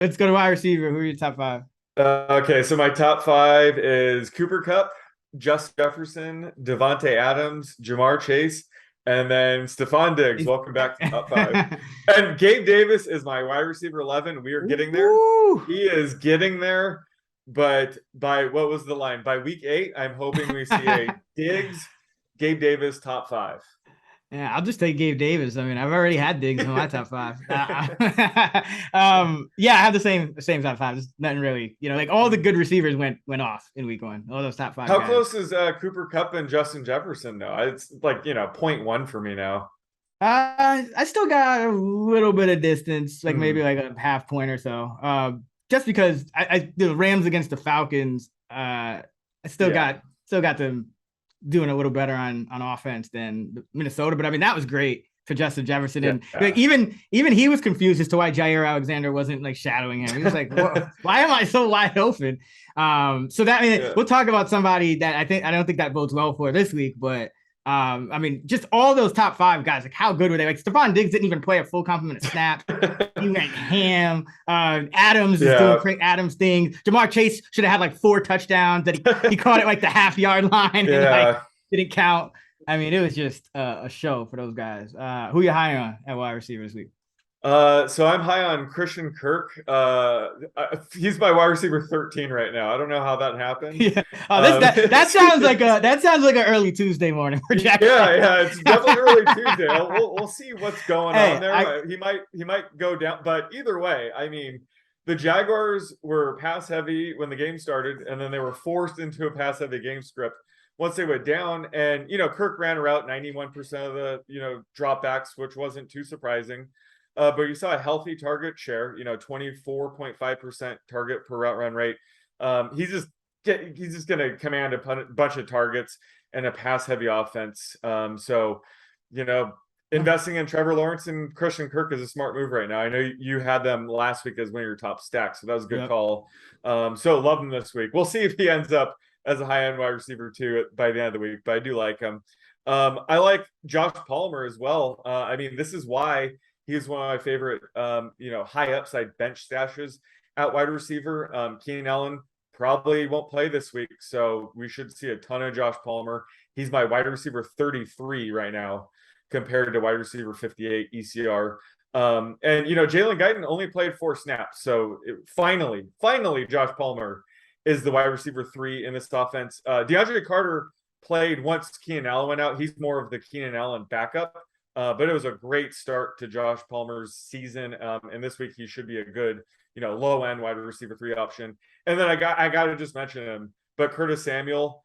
Let's go to wide receiver. Who are your top five? Okay, so my top five is Cooper Cup, Justin Jefferson, Devonte Adams, Jamar Chase, and then Stephon Diggs. Welcome back to top five. And Gabe Davis is my wide receiver 11. We are getting there. Woo! He is getting there. But by what was the line? By week 8, I'm hoping we see a Diggs, Gabe Davis top five. Yeah, I'll just take Gabe Davis. I mean, I've already had Diggs in my top five. Yeah, I have the same top five. Just nothing really, like all the good receivers went off in week one. All those top five How guys. close is Cooper Cup and Justin Jefferson though? It's like, 0.1 for me now. I still got a little bit of distance, like maybe Hmm. like a half point or so. Just because the Rams against the Falcons, I Yeah. still got them doing a little better on offense than Minnesota. But I mean, that was great for Justin Jefferson, and like, Yeah. even he was confused as to why Jair Alexander wasn't like shadowing him. He was like, "Why am I so wide open?" So that, I mean, Yeah. we'll talk about somebody that I don't think that bodes well for this week, but. I mean, just all those top five guys, like how good were they? Like Stephon Diggs didn't even play a full complement of snaps. He went ham. Adams is doing Yeah. Craig Adams things. Jamar Chase should have had like 4 touchdowns that he caught it like the half-yard line and like Yeah. didn't count. I mean, it was just a show for those guys. Who you high on at wide receiver this week? So I'm high on Christian Kirk. He's my wide receiver 13 right now. I don't know how that happened. Yeah. Oh, this Um, that sounds like an early Tuesday morning for yeah, Jack. yeah, it's definitely early Tuesday. We'll see what's going on Hey, there. He might go down, but either way, I mean, the Jaguars were pass heavy when the game started, and then they were forced into a pass heavy game script once they went down. And Kirk ran a route 91% of the dropbacks, which wasn't too surprising. But you saw a healthy target share, 24.5% target per route run rate. He's just going to command a bunch of targets and a pass heavy offense. So, you know, investing in Trevor Lawrence and Christian Kirk is a smart move right now. I know you had them last week as one of your top stacks, so that was a good yep. call. So love him this week. We'll see if he ends up as a high end wide receiver too by the end of the week, but I do like him. I like Josh Palmer as well. I mean, this is why he's one of my favorite, high upside bench stashes at wide receiver. Keenan Allen probably won't play this week, so we should see a ton of Josh Palmer. He's my wide receiver 33 right now compared to wide receiver 58 ECR. And Jalen Guyton only played 4 snaps, so finally, Josh Palmer is the wide receiver 3 in this offense. DeAndre Carter played once Keenan Allen went out. He's more of the Keenan Allen backup. But it was a great start to Josh Palmer's season. And this week he should be a good, low end wide receiver 3 option. And then I got to just mention him, but Curtis Samuel,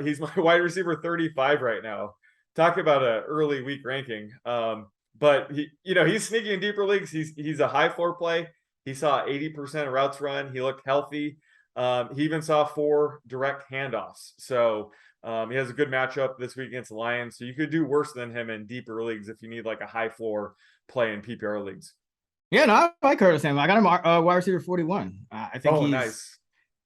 he's my wide receiver 35 right now. Talk about an early week ranking. But he's sneaky in deeper leagues. He's a high floor play. He saw 80% of routes run. He looked healthy. He even saw 4 direct handoffs. So he has a good matchup this week against the Lions. So you could do worse than him in deeper leagues if you need like a high floor play in PPR leagues. Yeah, no, I like Curtis Samuel. I got him wide receiver 41. I think Oh, nice.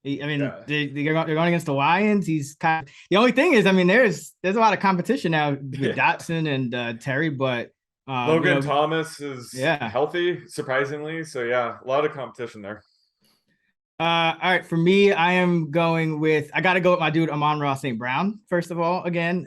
I mean, Yeah. they're going against the Lions. He's kind of, the only thing is, I mean, there's a lot of competition now with Yeah. Dotson and Terry, but Logan Thomas is yeah. healthy, surprisingly. So yeah, a lot of competition there. All right, for me, I got to go with my dude Amon-Ra St. Brown first of all. Again,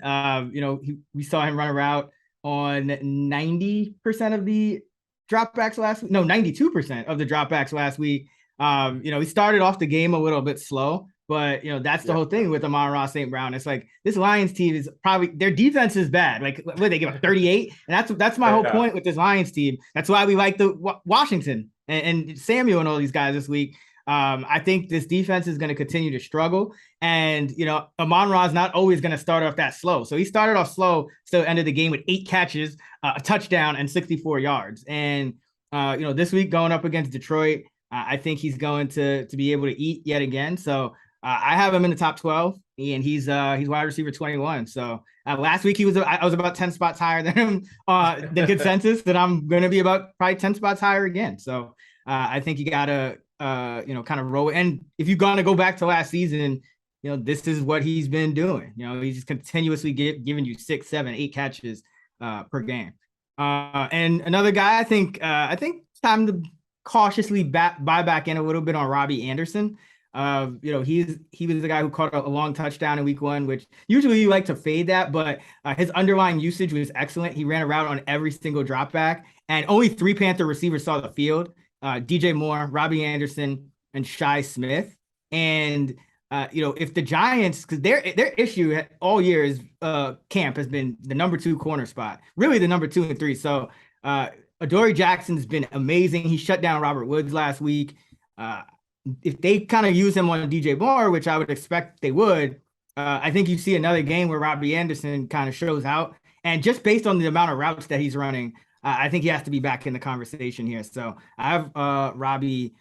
we saw him run a route on 90% of the dropbacks last week. No, 92% of the dropbacks last week. He started off the game a little bit slow, but that's the whole thing with Amon-Ra St. Brown. It's like this Lions team is probably, their defense is bad. Like what they give up 38, and that's my whole point with this Lions team. That's why we like the Washington and Samuel and all these guys this week. I think this defense is going to continue to struggle. And, Amon-Ra is not always going to start off that slow. So he started off slow, still ended the game with 8 catches, a touchdown, and 64 yards. And, this week going up against Detroit, I think he's going to be able to eat yet again. So I have him in the top 12, and he's wide receiver 21. So last week I was about 10 spots higher than him, than consensus, that I'm going to be about probably 10 spots higher again. So I think you got to, kind of roll. And if you're going to go back to last season, this is what he's been doing. He's just continuously giving you 6, 7, 8 catches per game. And another guy, I think it's time to cautiously buy back in a little bit on Robbie Anderson. He was the guy who caught a long touchdown in week 1, which usually you like to fade that, but his underlying usage was excellent. He ran a route on every single drop back, and only 3 Panther receivers saw the field: DJ Moore, Robbie Anderson, and Shi Smith. And if the Giants, because their issue all year is Camp has been the number 2 corner spot, really the number 2 and 3. So Adoree Jackson's been amazing. He shut down Robert Woods last week. If they kind of use him on DJ Moore, which I would expect they would, I think you see another game where Robbie Anderson kind of shows out. And just based on the amount of routes that he's running, I think he has to be back in the conversation here. So I have Robbie,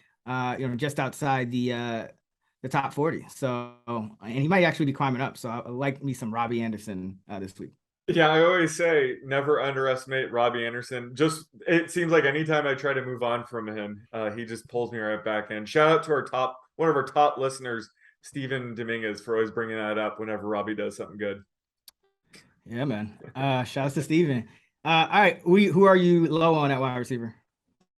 just outside the top 40. So, and he might actually be climbing up. So I like me some Robbie Anderson this week. Yeah, I always say never underestimate Robbie Anderson. It seems like anytime I try to move on from him, he just pulls me right back in. Shout out to one of our top listeners, Steven Dominguez, for always bringing that up whenever Robbie does something good. Yeah, man. Shouts to Steven. All right, who are you low on at wide receiver?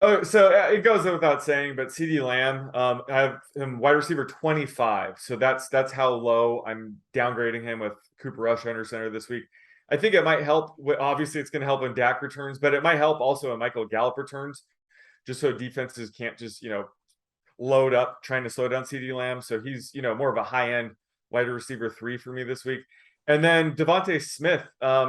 Oh, so it goes without saying, but CeeDee Lamb, I have him wide receiver 25. So that's how low I'm downgrading him with Cooper Rush under center this week. I think it might help. Obviously, it's going to help when Dak returns, but it might help also when Michael Gallup returns, just so defenses can't just, load up trying to slow down CeeDee Lamb. So he's, more of a high-end wide receiver 3 for me this week. And then Devante Smith,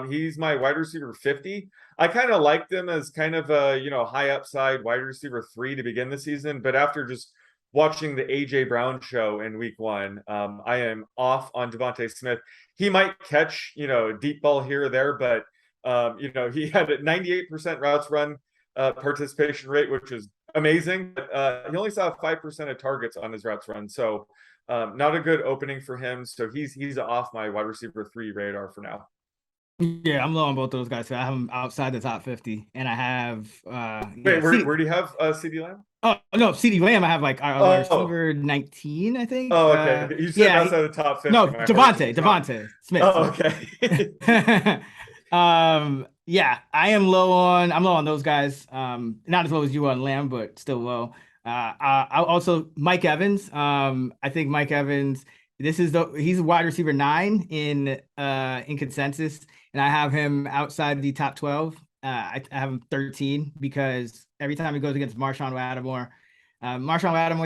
he's my wide receiver 50. I kind of liked him as kind of a, high upside wide receiver 3 to begin the season, but after just watching the AJ Brown show in week 1, I am off on Devante Smith. He might catch, a deep ball here or there, but, he had a 98% routes run participation rate, which is amazing. But he only saw 5% of targets on his routes run. So not a good opening for him. So he's off my wide receiver 3 radar for now. Yeah, I'm low on both those guys. So I have them outside the top 50, and I have where do you have CeeDee Lamb? Oh no, CeeDee Lamb. I have like receiver 19, I think. Oh, okay. You said outside the top 50. No, Devante Smith. Oh, okay. Yeah, I'm low on those guys. Not as low as you on Lamb, but still low. I also Mike Evans. I think Mike Evans. He's a wide receiver 9 in consensus, and I have him outside the top 12. I have him 13 because every time he goes against Marshawn Lattimore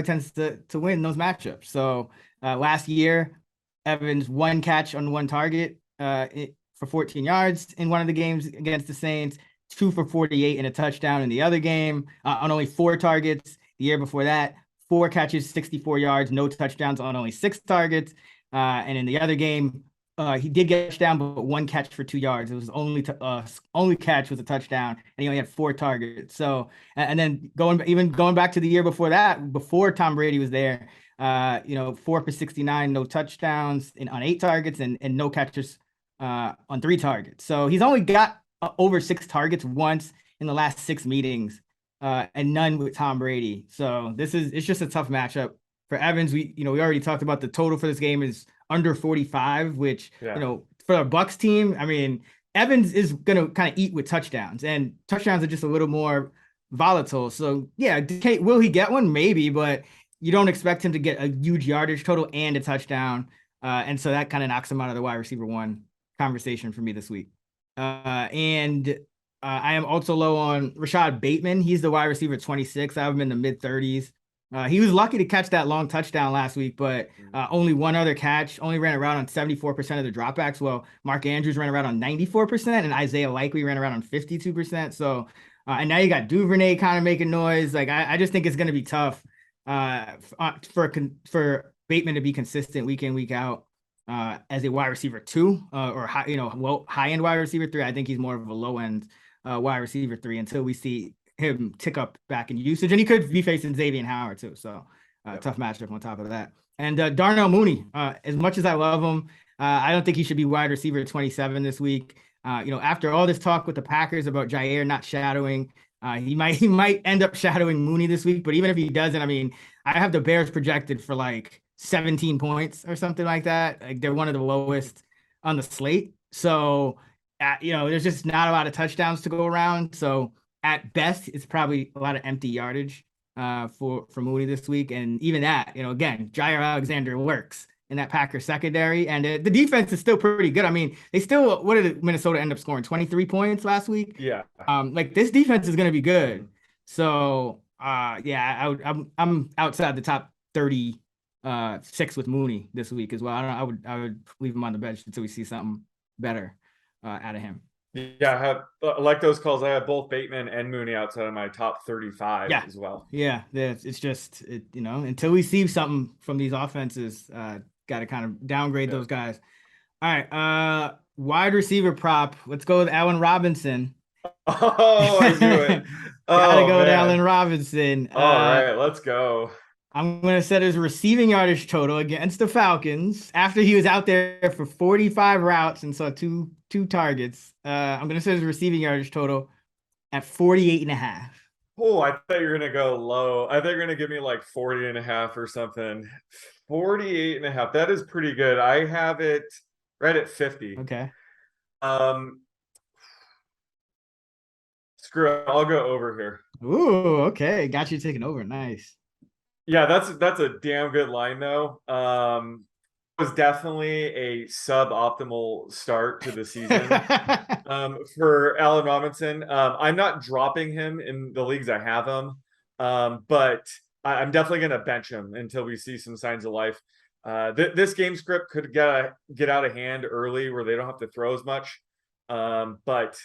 tends to win those matchups. So last year, Evans 1 catch on 1 target for 14 yards in one of the games against the Saints, 2 for 48 and a touchdown in the other game on only 4 targets. The year before that, 4 catches, 64 yards, no touchdowns on only 6 targets. And in the other game, he did get a touchdown, but 1 catch for 2 yards. It was only catch was a touchdown, and he only had 4 targets. So, and then going back to the year before that, before Tom Brady was there, 4 for 69, no touchdowns on 8 targets, and no catches on 3 targets. So he's only got over 6 targets once in the last 6 meetings, and none with Tom Brady. So it's just a tough matchup for Evans. We already talked about the total for this game is under 45, which, for a Bucs team, I mean, Evans is going to kind of eat with touchdowns, and touchdowns are just a little more volatile. So yeah, will he get one? Maybe, but you don't expect him to get a huge yardage total and a touchdown. And so that kind of knocks him out of the wide receiver 1 conversation for me this week. And I am also low on Rashad Bateman. He's the wide receiver 26. I have him in the mid 30s. He was lucky to catch that long touchdown last week, but only 1 other catch, only ran around on 74% of the dropbacks. Well, Mark Andrews ran around on 94%, and Isaiah Likely ran around on 52%. So, and now you got Duvernay kind of making noise. Like, I just think it's going to be tough for Bateman to be consistent week in, week out as a wide receiver 2 or high end wide receiver 3. I think he's more of a low end wide receiver 3 until we see him tick up back in usage, and he could be facing Xavier Howard too. So tough matchup on top of that. And Darnell Mooney, as much as I love him, I don't think he should be wide receiver 27 this week. After all this talk with the Packers about Jair not shadowing, he might end up shadowing Mooney this week. But even if he doesn't, I mean, I have the Bears projected for like 17 points or something like that. Like, they're one of the lowest on the slate. So, there's just not a lot of touchdowns to go around. So at best, it's probably a lot of empty yardage for Mooney this week. And even that, again, Jair Alexander works in that Packers secondary, and the defense is still pretty good. I mean, they still, what did Minnesota end up scoring? 23 points last week. Yeah. Like this defense is going to be good. So, yeah, I'm outside the top 36 with Mooney this week as well. I would leave him on the bench until we see something better out of him. Yeah, I have like those calls. I have both Bateman and Mooney outside of my top 35 as well. Yeah, it's just until we see something from these offenses, got to kind of downgrade those guys. All right, wide receiver prop. Let's go with Allen Robinson. Oh, I do it. Gotta go with Allen Robinson. All right, let's go. I'm going to set his receiving yardage total against the Falcons after he was out there for 45 routes and saw two targets. I'm going to set his receiving yardage total at 48.5. Oh, I thought you were going to go low. I thought you were going to give me like 40.5 or something. 48.5. That is pretty good. I have it right at 50. Okay. Screw it. I'll go over here. Ooh, okay. Got you taking over. Nice. Yeah, that's a damn good line though. It was definitely a suboptimal start to the season for Allen Robinson. I'm not dropping him in the leagues I have him, but I'm definitely going to bench him until we see some signs of life. This game script could get out of hand early where they don't have to throw as much. But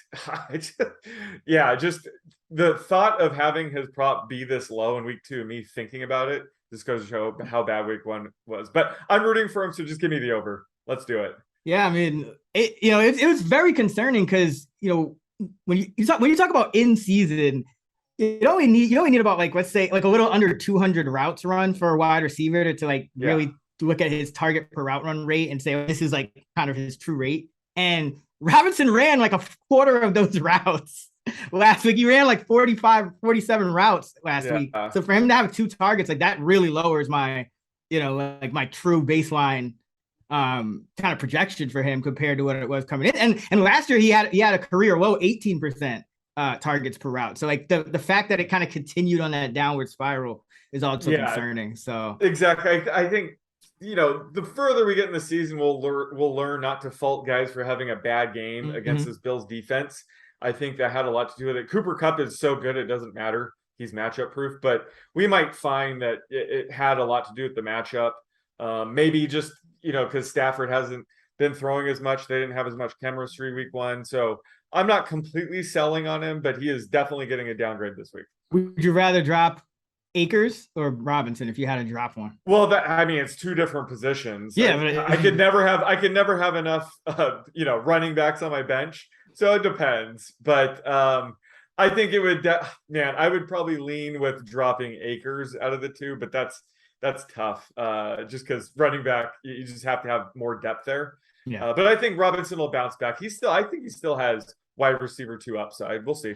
just the thought of having his prop be this low in week 2, me thinking about it, just goes to show how bad week 1 was. But I'm rooting for him, so just give me the over. Let's do it. Yeah, I mean, it was very concerning because when you talk about in season, you only need about let's say a little under 200 routes run for a wide receiver to really look at his target per route run rate and say this is kind of his true rate. And Robinson ran a quarter of those routes last week. He ran 45, 47 routes last week. So for him to have 2 targets, that really lowers my, my true baseline kind of projection for him compared to what it was coming in. And last year he had a career low 18% targets per route. So the fact that it kind of continued on that downward spiral is also concerning. So exactly. I think the further we get in the season, we'll learn not to fault guys for having a bad game against this Bills defense. I think that had a lot to do with it. Cooper Kupp is so good, it doesn't matter. He's matchup proof, but we might find that it had a lot to do with the matchup. Maybe just, because Stafford hasn't been throwing as much. They didn't have as much chemistry week 1. So I'm not completely selling on him, but he is definitely getting a downgrade this week. Would you rather drop Akers or Robinson if you had to drop one? Well, it's 2 different positions. Yeah, I could never have enough running backs on my bench. So it depends. But I think it would I would probably lean with dropping Akers out of the 2, but that's tough. Just because running back, you just have to have more depth there. Yeah. But I think Robinson will bounce back. I think he still has wide receiver 2 upside. We'll see.